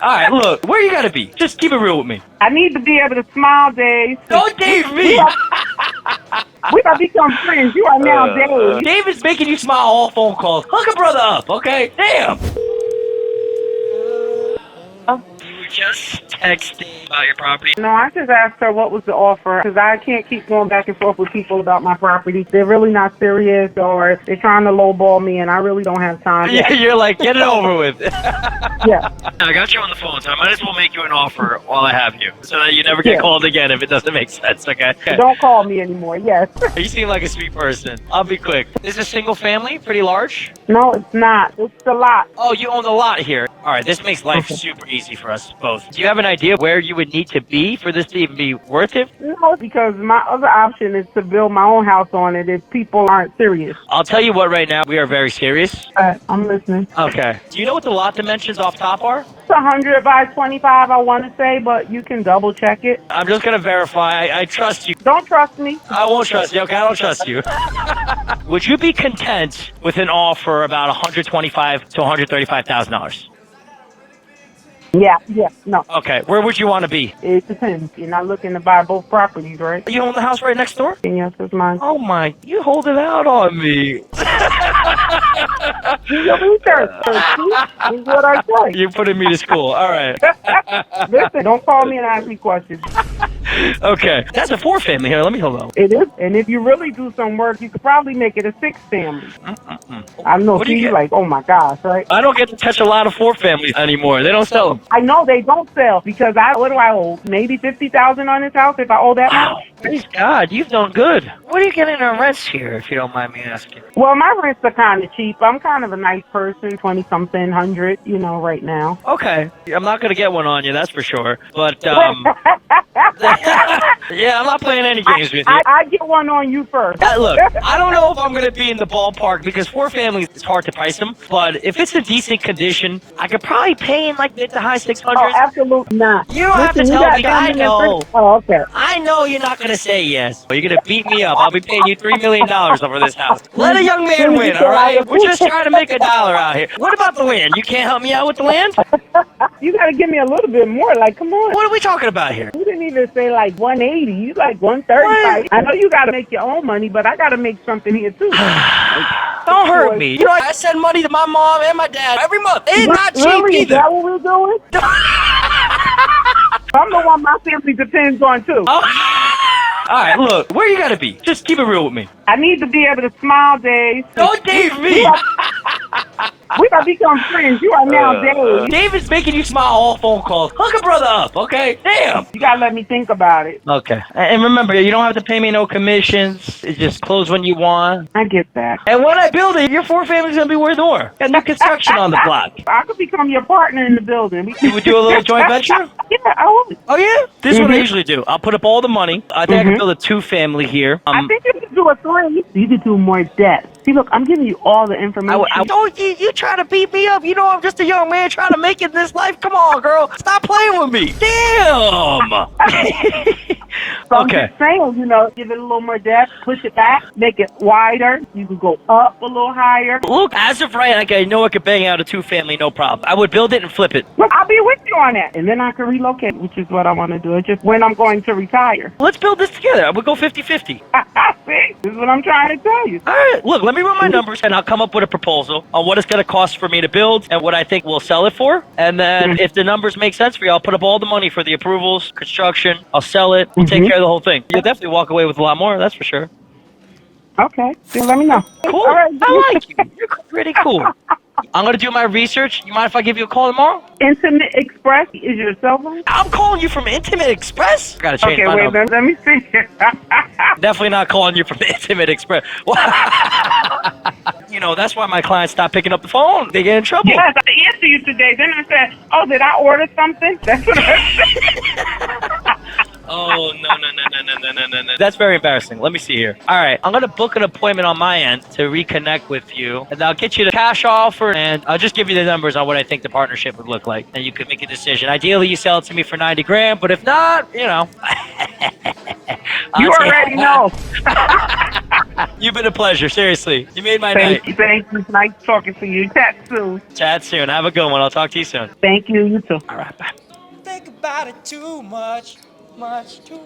All right, look, where you gotta be? Just keep it real with me. I need to be able to smile, Dave. Don't Dave me. We gotta become friends. You are now Dave. David's making you smile all phone calls. Hook a brother up, okay? Damn. You were just texting about your property. No, I just asked her what was the offer because I can't keep going back and forth with people about my property. They're really not serious or they're trying to lowball me, and I really don't have time. You're like, get it over with. Yeah. I got you on the phone, so I might as well make you an offer while I have you, so that you never get called again if it doesn't make sense, okay? Don't call me anymore. Yes. You seem like a sweet person. I'll be quick. Is this a single family? Pretty large? No, it's not. It's a lot. Oh, you own the lot here. All right, this makes life super easy for us both. Do you have an idea where you would need to be for this to even be worth it? No, because my other option is to build my own house on it if people aren't serious. I'll tell you what, right now, we are very serious. I'm listening. Okay. Do you know what the lot dimensions off top are? It's 100 by 25, I want to say, but you can double check it. I'm just going to verify. I trust you. Don't trust me. I won't trust you. Okay, I don't trust you. Would you be content with an offer about $125,000 to $135,000? Yeah, no. Okay, where would you want to be? It depends. You're not looking to buy both properties, right? You own the house right next door? Yes, it's mine. Oh my, you hold it out on me. Do your research. Is what I say. You're putting me to school. All right. Listen, don't call me and ask me questions. Okay, that's a 4-family here. Let me hold on. It is, and if you really do some work, you could probably make it a 6-family. I know. What do you See, get? like, oh my gosh, right? I don't get to touch a lot of 4-families anymore. They don't sell them. I know they don't sell because what do I owe? Maybe $50,000 on this house if I owe that much. Praise God, you've done good. What are you getting in rents here, if you don't mind me asking? Well, my rents are kind of cheap. I'm kind of a nice person, 20-something, 100, right now. Okay, I'm not gonna get one on you, that's for sure. But yeah, I'm not playing any games with you. I get one on you first. Look, I don't know if I'm going to be in the ballpark because 4 families, it's hard to price them. But if it's in decent condition, I could probably pay in like mid to high 600s. Oh, absolutely not. You don't have to tell me. I know. Oh, okay. I know you're not going to say yes. You're going to beat me up. I'll be paying you $3 million over this house. Let a young man win, all right? We're just trying to make $1 out here. What about the land? You can't help me out with the land? You got to give me a little bit more. Like, come on. What are we talking about here? You didn't even say like 180. You like 135. I know you got to make your own money, but I got to make something here too. Don't hurt me. You know, I send money to my mom and my dad every month. It's not cheap really? either. Is that what we're doing? I'm the one my family depends on too. All right, look, where you gotta be? Just keep it real with me. I need to be able to smile, Dave. Don't Dave me. We gotta become friends. You are now Dave. David's making you smile all phone calls. Hook a brother up, okay? Damn. You gotta let me think about it. Okay. And remember, you don't have to pay me no commissions. It's just close when you want. I get that. And when I build it, your 4-family's gonna be worth more. Got new construction on the block. I could become your partner in the building. You would do a little joint venture? Yeah, I would. Oh, yeah? This is what I usually do. I'll put up all the money. I think I can build a 2-family here. I think you could do a 3. You could do more depth. See, look, I'm giving you all the information. Don't you try to beat me up. You know I'm just a young man trying to make it in this life. Come on, girl. Stop playing with me. Damn. So I'm just saying, give it a little more depth, push it back, make it wider. You can go up a little higher. Look, as of right, I know I could bang out a 2-family, no problem. I would build it and flip it. Look, I'll be with you on that. And then I can relocate, which is what I want to do. It's just when I'm going to retire. Let's build this together. We'll go 50-50. See, this is what I'm trying to tell you. All right, look, let me run my numbers, and I'll come up with a proposal on what it's going to cost for me to build and what I think we'll sell it for. And then if the numbers make sense for you, I'll put up all the money for the approvals, construction. I'll sell it. We'll take care of the whole thing. You'll definitely walk away with a lot more, that's for sure. Okay, so let me know. Cool. All right. I like you. You're pretty cool. I'm going to do my research. You mind if I give you a call tomorrow? Intimate Express is your cell phone? I'm calling you from Intimate Express? I got to change my number. Let me see. Definitely not calling you from Intimate Express. That's why my clients stop picking up the phone. They get in trouble. Yes, I answered you today. Then I said, oh, did I order something? That's what I said. Oh, no. That's very embarrassing. Let me see here. All right, I'm going to book an appointment on my end to reconnect with you. And I'll get you the cash offer, and I'll just give you the numbers on what I think the partnership would look like. And you could make a decision. Ideally, you sell it to me for $90,000, but if not, You already know. You've been a pleasure, seriously. You made my Thank night. you. Thank you. Nice talking to you. Chat soon. Chat soon. Have a good one. I'll talk to you soon. Thank you. You too. All right, bye. Think about it too much, too